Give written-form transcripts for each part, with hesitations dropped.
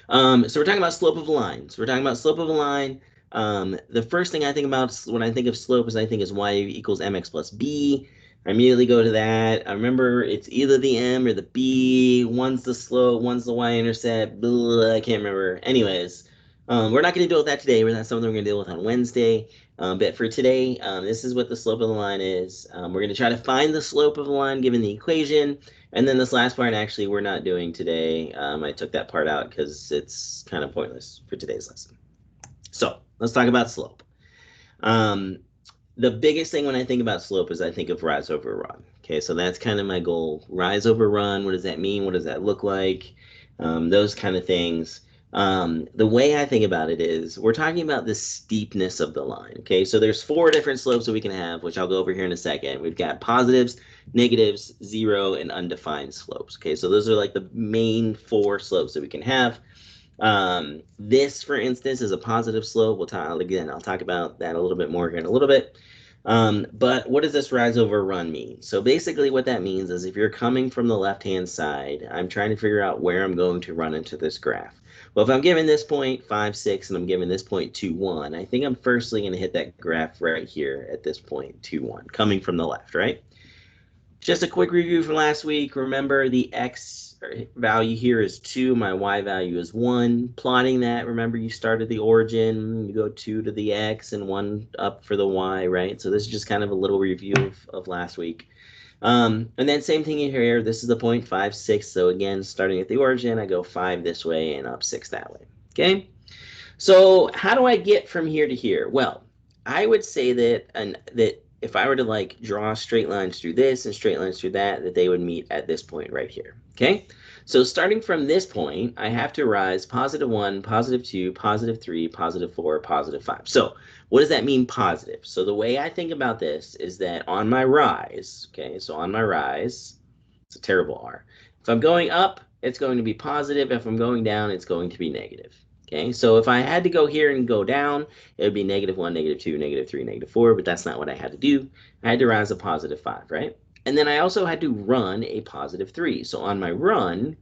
So we're talking about slope of a line. So we're talking about slope of a line. The first thing I think about when I think of slope is I think is y equals mx plus b. I immediately go to that. I remember it's either the m or the b. One's the slope, one's the y-intercept. I can't remember. Anyways, we're not going to deal with that today. That's something we're going to deal with on Wednesday. But for today, this is what the slope of the line is. We're going to try to find the slope of the line given the equation. And then this last part, actually, we're not doing today. I took that part out because it's kind of pointless for today's lesson. So let's talk about slope. Um, the biggest thing when I think about slope is I think of rise over run. Okay, so that's kind of my goal. Rise over run, what does that mean? What does that look like? Those kind of things. The way I think about it is we're talking about the steepness of the line. Okay, so there's 4 different slopes that we can have, which I'll go over here in a second. We've got positives, negatives, 0, and undefined slopes. Okay, so those are like the main 4 slopes that we can have. This, for instance, is a positive slope. I'll talk about that a little bit more here in a little bit. But what does this rise over run mean? So basically what that means is if you're coming from the left-hand side, I'm trying to figure out where I'm going to run into this graph. Well, if I'm given this point 5, 6, and I'm given this point 2, 1, I think I'm firstly going to hit that graph right here at this point 2, 1, coming from the left, right? Just a quick review from last week. Remember the x value here is 2. My y value is 1. Plotting that, remember you start at the origin. You go 2 to the x and 1 up for the y, right? So this is just kind of a little review of last week. And then same thing here. This is the point 5, 6. So again, starting at the origin, I go 5 this way and up 6 that way. Okay? So how do I get from here to here? Well, I would say that if I were to like draw straight lines through this and straight lines through that they would meet at this point right here. Okay, so starting from this point, I have to rise positive 1, positive 2, positive 3, positive 4, positive 5. So what does that mean positive? So the way I think about this is that on my rise, okay, so on my rise, it's a terrible R. If I'm going up, it's going to be positive. If I'm going down, it's going to be negative. Okay, so if I had to go here and go down, it would be -1, -2, -3, -4, but that's not what I had to do. I had to rise a positive 5, right? And then I also had to run a positive 3. So on my run,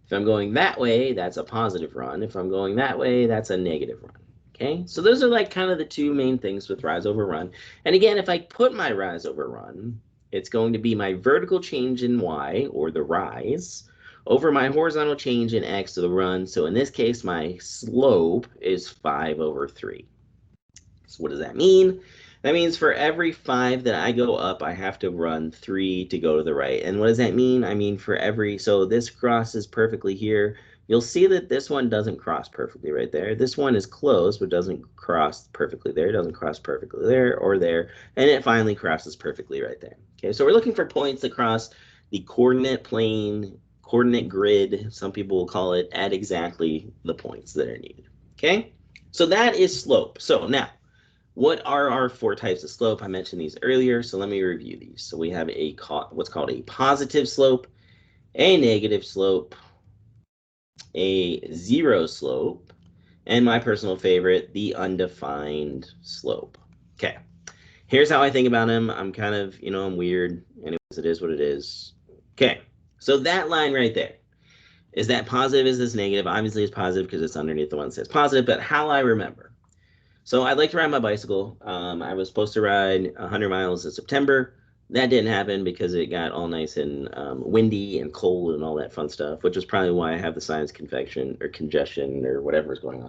if I'm going that way, that's a positive run. If I'm going that way, that's a negative run. Okay, so those are like kind of the 2 main things with rise over run. And again, if I put my rise over run, it's going to be my vertical change in y, or the rise, over my horizontal change in x, or the run. So in this case, my slope is 5 over 3. So what does that mean? That means for every 5 that I go up, I have to run 3 to go to the right. And what does that mean? I mean for every, so this crosses perfectly here. You'll see that this one doesn't cross perfectly right there. This one is close, but doesn't cross perfectly there. It doesn't cross perfectly there or there. And it finally crosses perfectly right there. Okay, so we're looking for points that cross the coordinate plane, coordinate grid, some people will call it, at exactly the points that are needed. Okay, so that is slope. So now, what are our 4 types of slope? I mentioned these earlier, so let me review these. So we have what's called a positive slope, a negative slope, a 0 slope, and my personal favorite, the undefined slope. Okay, here's how I think about them. I'm kind of, I'm weird. Anyways, it is what it is. Okay, so that line right there, is that positive? Is this negative? Obviously, it's positive because it's underneath the one that says positive, but how I remember. So I like to ride my bicycle. I was supposed to ride 100 miles in September. That didn't happen because it got all nice and windy and cold and all that fun stuff, which is probably why I have the sinus congestion or whatever is going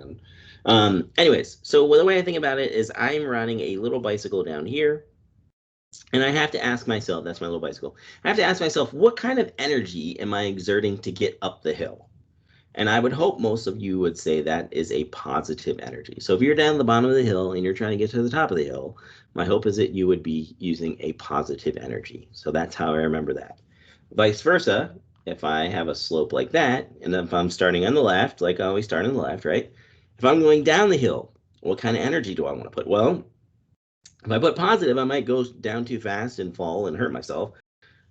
on. Anyways, so the way I think about it is I'm riding a little bicycle down here, and I have to ask myself, that's my little bicycle, I have to ask myself, what kind of energy am I exerting to get up the hill? And I would hope most of you would say that is a positive energy. So if you're down the bottom of the hill and you're trying to get to the top of the hill, my hope is that you would be using a positive energy. So that's how I remember that. Vice versa, if I have a slope like that, and if I'm starting on the left, like I always start on the left, right? If I'm going down the hill, what kind of energy do I want to put? Well, if I put positive, I might go down too fast and fall and hurt myself.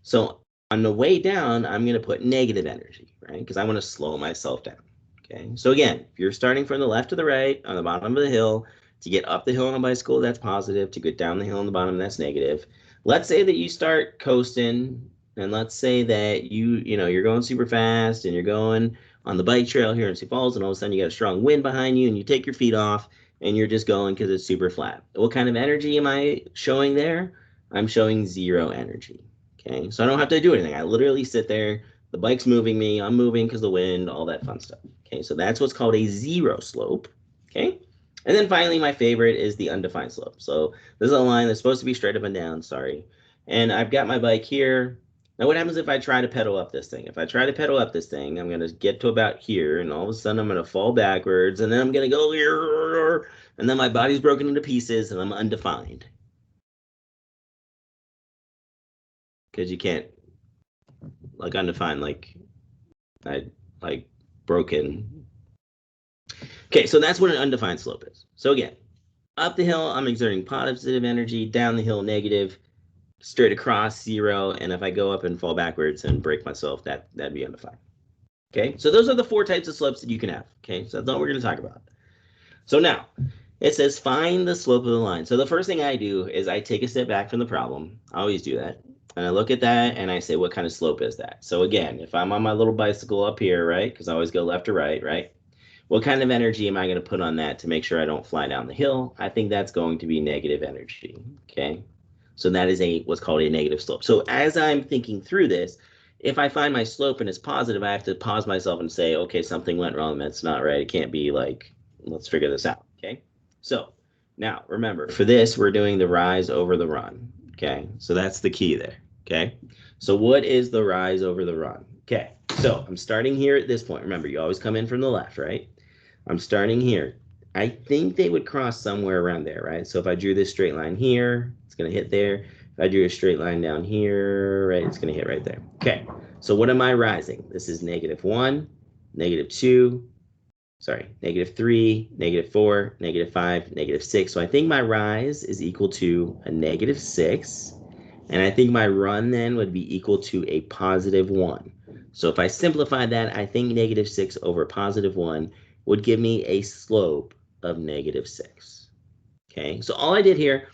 So on the way down, I'm going to put negative energy, right? Because I want to slow myself down. Okay. So again, if you're starting from the left to the right on the bottom of the hill, to get up the hill on a bicycle, that's positive. To get down the hill on the bottom, that's negative. Let's say that you start coasting, and let's say that you're going super fast and you're going on the bike trail here in Sioux Falls, and all of a sudden you got a strong wind behind you, and you take your feet off, and you're just going because it's super flat. What kind of energy am I showing there? I'm showing 0 energy. Okay, so I don't have to do anything. I literally sit there. The bike's moving me. I'm moving because of the wind, all that fun stuff. Okay, so that's what's called a 0 slope. Okay, and then finally, my favorite is the undefined slope. So this is a line that's supposed to be straight up and down. Sorry, and I've got my bike here. Now, what happens if I try to pedal up this thing? If I try to pedal up this thing, I'm going to get to about here, and all of a sudden I'm going to fall backwards, and then I'm going to go here, and then my body's broken into pieces, and I'm undefined. Because you can't, like, undefined, like broken. Okay, so that's what an undefined slope is. So again, up the hill, I'm exerting positive energy, down the hill, negative, straight across, 0, and if I go up and fall backwards and break myself, that'd be undefined. Okay, so those are the 4 types of slopes that you can have. Okay, so that's all we're going to talk about. So now, it says find the slope of the line. So the first thing I do is I take a step back from the problem. I always do that. And I look at that and I say, what kind of slope is that? So again, if I'm on my little bicycle up here, right, because I always go left to right, right? What kind of energy am I going to put on that to make sure I don't fly down the hill? I think that's going to be negative energy, okay? So that is what's called a negative slope. So as I'm thinking through this, if I find my slope and it's positive, I have to pause myself and say, okay, something went wrong. That's not right. It can't be like, let's figure this out, okay? So now remember, for this, we're doing the rise over the run, okay? So that's the key there, okay? So what is the rise over the run? Okay, so I'm starting here at this point. Remember, you always come in from the left, right? I'm starting here. I think they would cross somewhere around there, right? So if I drew this straight line here, it's going to hit there. If I drew a straight line down here, right, it's going to hit right there. Okay, so what am I rising? This is -1, -2, sorry, -3, -4, -5, -6. So I think my rise is equal to a -6. And I think my run then would be equal to a +1. So if I simplify that, I think -6 over +1 would give me a slope of -6. Okay, so all I did here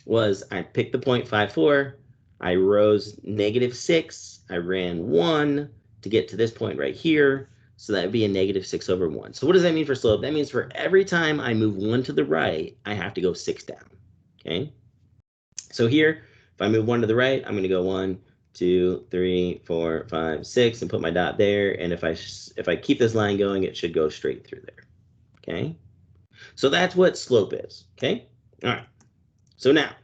was I picked the 0.54, I rose -6, I ran 1 to get to this point right here, so that would be a -6 over 1. So what does that mean for slope? That means for every time I move 1 to the right, I have to go 6 down, okay? So here, if I move 1 to the right, I'm going to go 1, 2, 3, 4, 5, 6, and put my dot there. And if I keep this line going, it should go straight through there. Okay, so that's what slope is. Okay, all right. So now,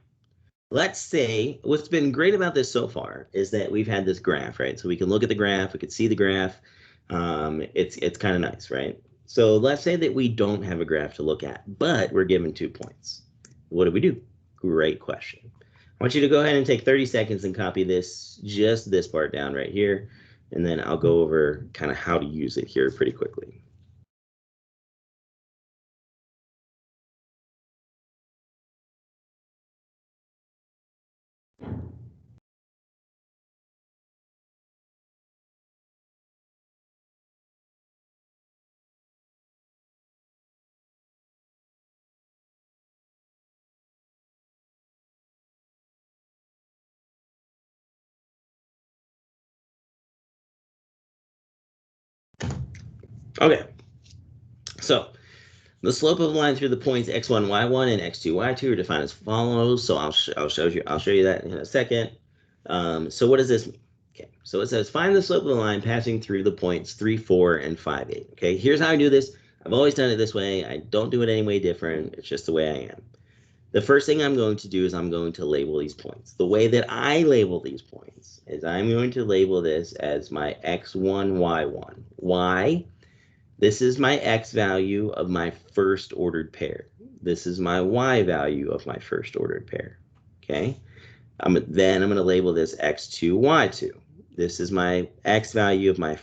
let's say what's been great about this so far is that we've had this graph, right? So we can look at the graph, we can see the graph. It's kind of nice, right? So let's say that we don't have a graph to look at, but we're given 2 points. What do we do? Great question. I want you to go ahead and take 30 seconds and copy this, just this part down right here, and then I'll go over kind of how to use it here pretty quickly. Okay, so the slope of a line through the points x1, y1 and x2, y2 are defined as follows. So I'll show you that in a second. So what does this mean? Okay, so it says find the slope of the line passing through the points 3, 4, and 5, 8. Okay, here's how I do this. I've always done it this way. I don't do it any way different. It's just the way I am. The first thing I'm going to do is I'm going to label these points. The way that I label these points is I'm going to label this as my x1, y1. Why? This is my x value of my first ordered pair. This is my y value of my first ordered pair. Okay? Then I'm going to label this x2, y2. This is my x value of my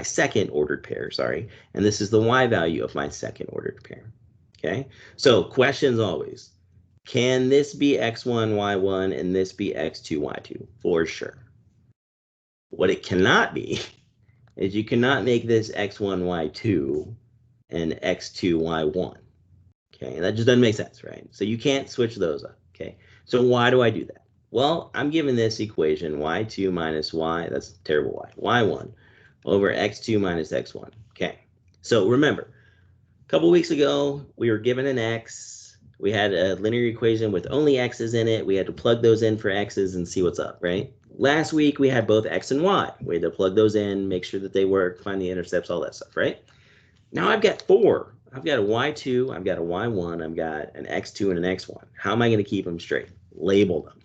second ordered pair, sorry. And this is the y value of my second ordered pair. Okay? So questions always. Can this be x1, y1, and this be x2, y2? For sure. What it cannot be is you cannot make this x1, y2 and x2, y1. Okay, that just doesn't make sense, right? So you can't switch those up, okay? So why do I do that? Well, I'm given this equation, y2 minus y, that's terrible y1, over x2 minus x1. So remember, a couple weeks ago, we were given an x. We had a linear equation with only x's in it. We had to plug those in for x's and see what's up, right? Last week, we had both x and y. We had to plug those in, make sure that they work, find the intercepts, all that stuff, right? Now I've got four. I've got a y2, I've got a y1, I've got an x2 and an x1. How am I going to keep them straight? Label them.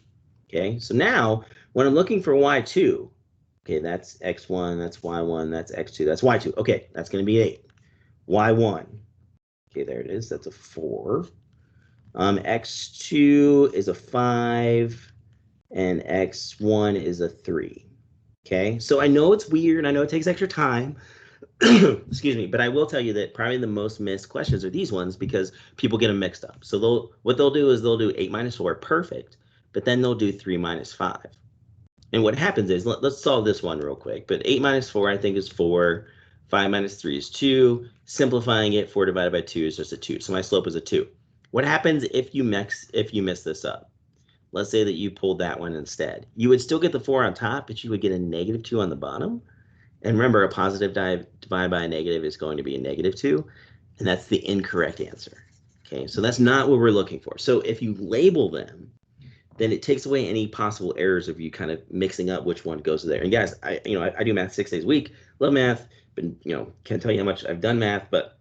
Okay, so now when I'm looking for y2, okay, that's x1, that's y1, that's x2, that's y2. Okay, that's going to be 8. y1, okay, there it is. That's a 4. X2 is a 5, and x1 is a 3. Okay, so I know it's weird. I know it takes extra time. Excuse me, but I will tell you that probably the most missed questions are these ones because people get them mixed up. So what they'll do is they'll do 8 minus 4, perfect, but then they'll do 3 minus 5. And what happens is, let's solve this one real quick, but 8 minus 4 I think is 4, 5 minus 3 is 2. Simplifying it, 4 divided by 2 is just a 2. So my slope is a 2. What happens if you mess this up? Let's say that you pulled that one instead. You would still get the 4 on top, but you would get a negative 2 on the bottom. And remember, a positive divided by a negative is going to be a negative 2, and that's the incorrect answer. Okay, so that's not what we're looking for. So if you label them, then it takes away any possible errors of you kind of mixing up which one goes there. And guys, I do math 6 days a week, love math, but can't tell you how much I've done math, but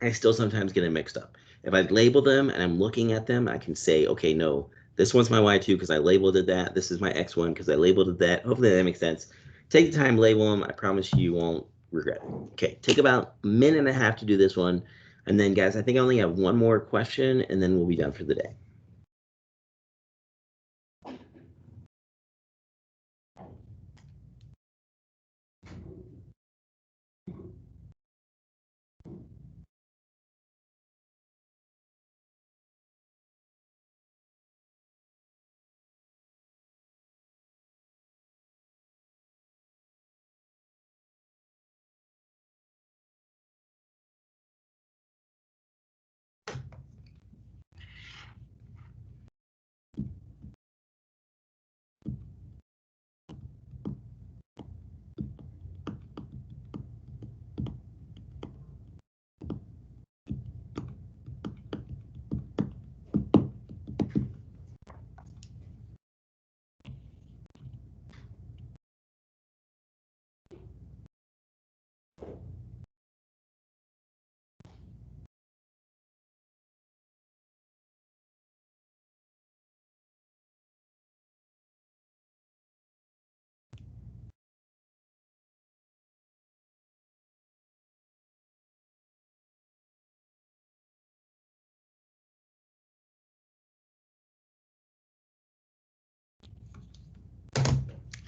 I still sometimes get it mixed up. If I label them and I'm looking at them, I can say, okay, no, this one's my y2 because I labeled it that. This is my x1 because I labeled it that. Hopefully that makes sense. Take the time, label them. I promise you won't regret it. Okay, take about a minute and a half to do this one. And then, guys, I think I only have one more question, and then we'll be done for the day.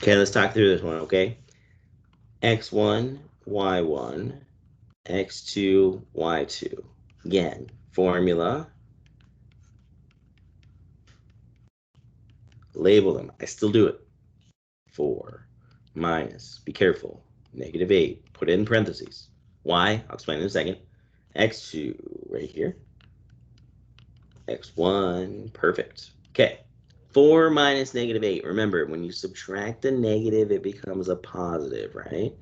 Okay, let's talk through this one, okay? x1, y1, x2, y2. Again, formula, label them. I still do it. 4 minus, be careful, negative 8. Put it in parentheses. Y, I'll explain in a second. x2 right here. x1, perfect. Okay, 4 minus negative 8. Remember, when you subtract the negative, it becomes a positive, right?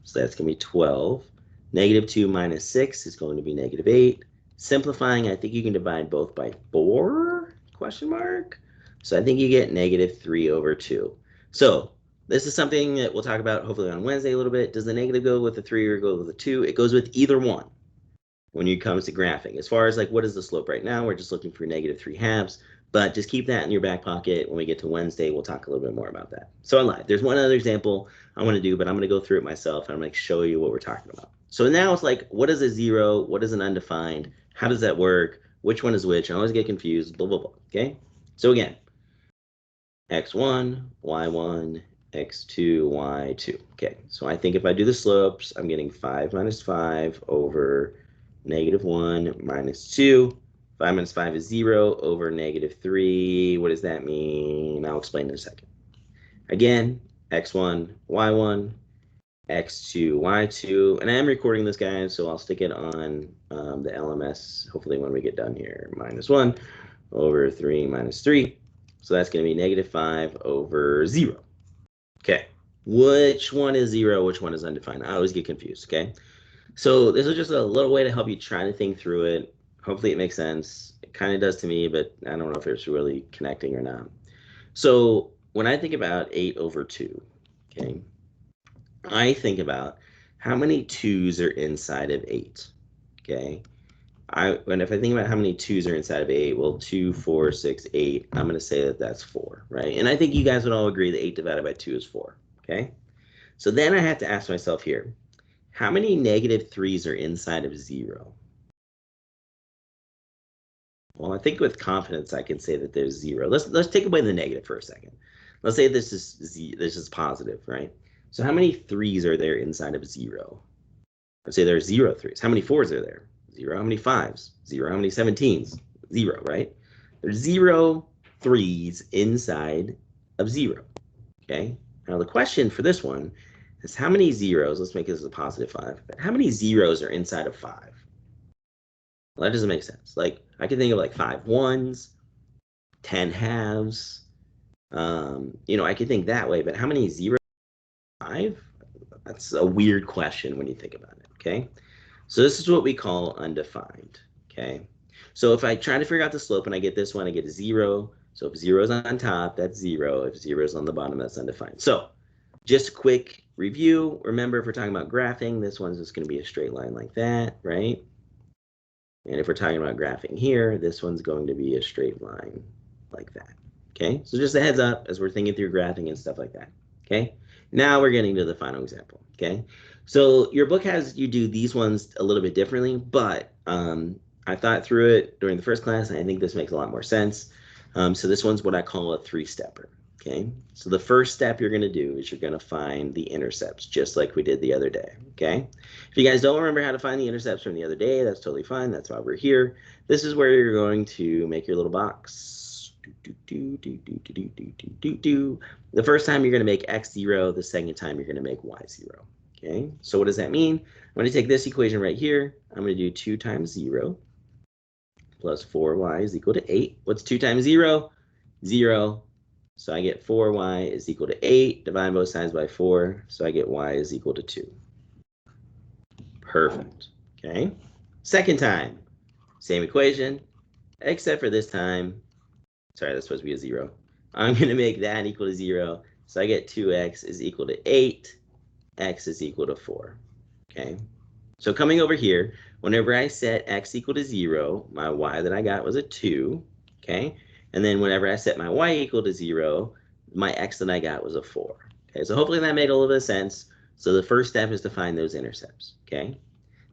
So that's going to be 12. Negative 2 minus 6 is going to be negative 8. Simplifying, I think you can divide both by 4, question mark. So I think you get negative 3 over 2. So this is something that we'll talk about hopefully on Wednesday a little bit. Does the negative go with the 3 or go with the 2? It goes with either one when it comes to graphing. As far as like what is the slope right now, we're just looking for negative 3 halves. But just keep that in your back pocket. When we get to Wednesday, we'll talk a little bit more about that. So I lied. There's one other example I want to do, but I'm going to go through it myself, and I'm going to show you what we're talking about. So now it's like, what is a 0? What is an undefined? How does that work? Which one is which? I always get confused, blah, blah, blah. Okay? So again, x1, y1, x2, y2. Okay, so I think if I do the slopes, I'm getting 5 minus 5 over negative 1 minus 2. 5 minus 5 is 0 over negative 3. What does that mean? I'll explain in a second. Again, x1, y1, x2, y2. And I am recording this, guys, so I'll stick it on the LMS, hopefully when we get done here. Minus 1 over 3 minus 3. So that's going to be negative 5 over 0. Okay, which one is 0? Which one is undefined? I always get confused, okay? So this is just a little way to help you try to think through it. Hopefully it makes sense. It kind of does to me, but I don't know if it's really connecting or not. So when I think about 8 over 2, okay, I think about how many 2's are inside of 8, okay? And if I think about how many 2's are inside of 8, well, 2, 4, 6, 8, I'm going to say that that's 4, right? And I think you guys would all agree that 8 divided by 2 is 4, okay? So then I have to ask myself here, how many negative 3's are inside of 0? Well, I think with confidence I can say that there's 0. Let's take away the negative for a second. Let's say this is positive, right? So how many 3's are there inside of 0? Let's say there's 0 3's. How many 4's are there? 0. How many 5's? 0. How many 17's? 0, right? There's 0 3's inside of 0, okay? Now the question for this one is how many zeros, let's make this a positive 5, but how many zeros are inside of 5? Well, that doesn't make sense. Like, I can think of like 5 ones, 10 halves. I could think that way, but how many zeros? 5? That's a weird question when you think about it, okay? So this is what we call undefined, okay? So if I try to figure out the slope and I get this one, I get a 0. So if 0 is on top, that's 0. If 0 is on the bottom, that's undefined. So just a quick review. Remember, if we're talking about graphing, this one's just going to be a straight line like that, right? And if we're talking about graphing here, this one's going to be a straight line like that, okay? So just a heads up as we're thinking through graphing and stuff like that, okay? Now we're getting to the final example, okay? So your book has you do these ones a little bit differently, but I thought through it during the first class, and I think this makes a lot more sense. So this one's what I call a three-stepper, okay? So the first step you're gonna do is you're gonna find the intercepts, just like we did the other day, okay? If you guys don't remember how to find the intercepts from the other day, that's totally fine. That's why we're here. This is where you're going to make your little box. The first time you're going to make x0. The second time you're going to make y0. Okay, so what does that mean? I'm going to take this equation right here. I'm going to do 2 times 0 plus 4y is equal to 8. What's 2 times 0? 0. So I get 4y is equal to 8. Divide both sides by 4. So I get y is equal to 2. Perfect. Okay. Second time, same equation, except for this time, sorry, that's supposed to be a 0. I'm going to make that equal to 0. So I get 2x is equal to 8. X is equal to 4. Okay. So coming over here, whenever I set x equal to 0, my y that I got was a 2. Okay. And then whenever I set my y equal to 0, my x that I got was a 4. Okay. So hopefully that made a little bit of sense. So the first step is to find those intercepts. Okay.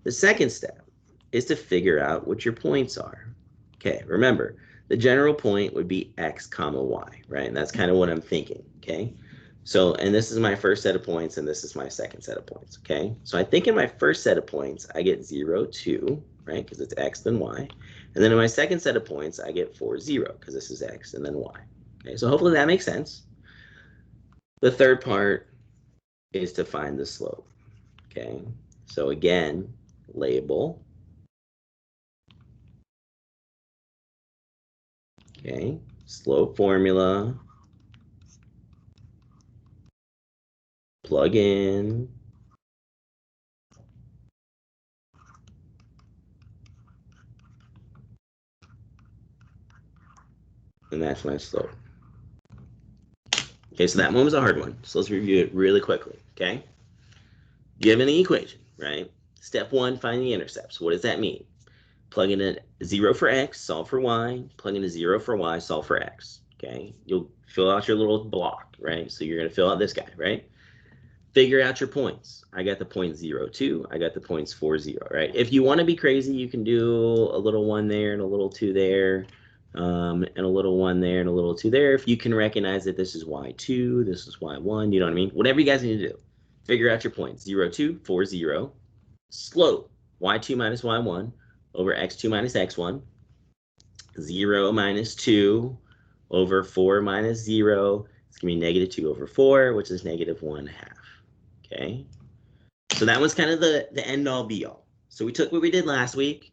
The second step is to figure out what your points are. Okay, remember, the general point would be x comma y, right? And that's kind of what I'm thinking, okay? So, and this is my first set of points, and this is my second set of points, okay? So I think in my first set of points, I get 0, 2, right? Because it's x, then y. And then in my second set of points, I get 4, 0, because this is x, and then y. Okay, so hopefully that makes sense. The third part is to find the slope, okay? So again, label, okay, slope formula, plug in, and that's my slope. Okay, so that one was a hard one. So let's review it really quickly, okay? Given the equation, right? Step 1, find the intercepts. What does that mean? Plug in a 0 for x, solve for y. Plug in a 0 for y, solve for x, okay? You'll fill out your little block, right? So you're going to fill out this guy, right? Figure out your points. I got the point 0, 2. I got the points 4, 0, right? If you want to be crazy, you can do a little 1 there and a little 2 there, and a little 1 there and a little 2 there. If you can recognize that this is y2, this is y1, you know what I mean? Whatever you guys need to do. Figure out your points. 0, 2, 4, 0. Slope, y2 minus y1 over x2 minus x1. 0 minus 2 over 4 minus 0. It's going to be negative 2 over 4, which is negative 1 half. Okay, so that was kind of the end all be all. So we took what we did last week,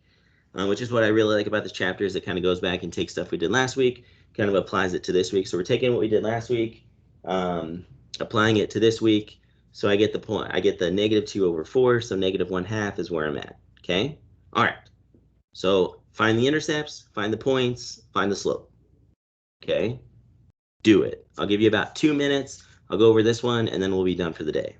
which is what I really like about this chapter, is it kind of goes back and takes stuff we did last week, kind of applies it to this week. So we're taking what we did last week, applying it to this week. So I get the point. I get the -2/4, so -1/2 is where I'm at. Okay? All right. So find the intercepts, find the points, find the slope. Okay? Do it. I'll give you about 2 minutes. I'll go over this one, and then we'll be done for the day.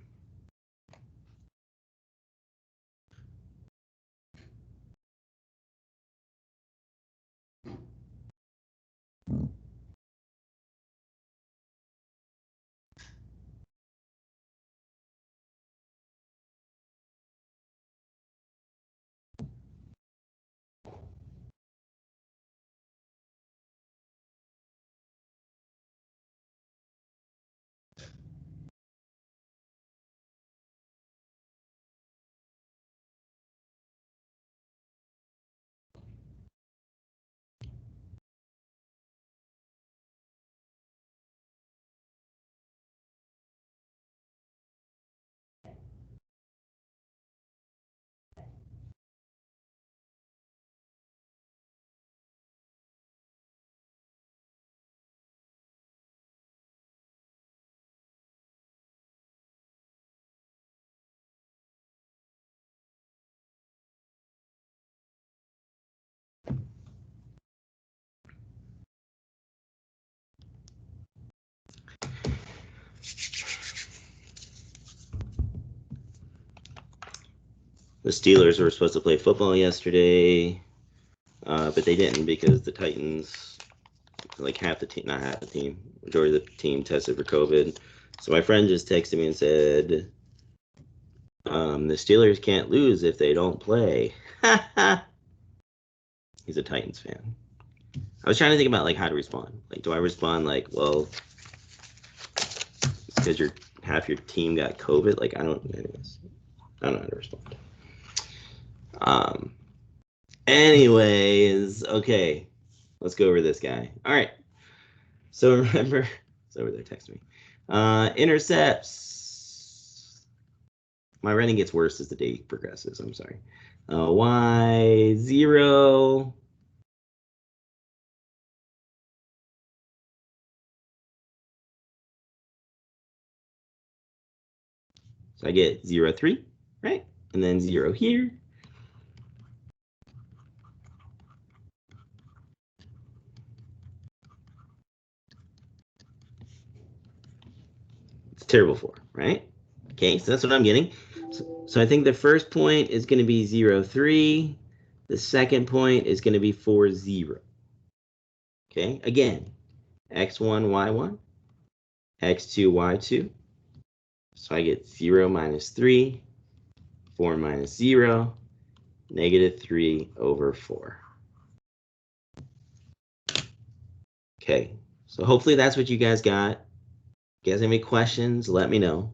The Steelers were supposed to play football yesterday, but they didn't because the Titans, like half the team, not half the team, majority of the team tested for COVID. So my friend just texted me and said, the Steelers can't lose if they don't play. He's a Titans fan. I was trying to think about like how to respond. Like, do I respond like, well, it's because half your team got COVID? Like, I don't know how to respond. Anyways, okay, let's go over this guy. All right. So remember, it's over there. Text me. Intercepts. My writing gets worse as the day progresses. I'm sorry. Y0. So I get 0, 3, right? And then 0 here. It's terrible 4, right? Okay, so that's what I'm getting. So I think the first point is going to be 0, 3. The second point is going to be 4, 0. Okay, again, x1, y1, x2, y2. So I get 0 minus 3, 4 minus 0, -3/4. Okay, so hopefully that's what you guys got. If you guys have any questions, let me know.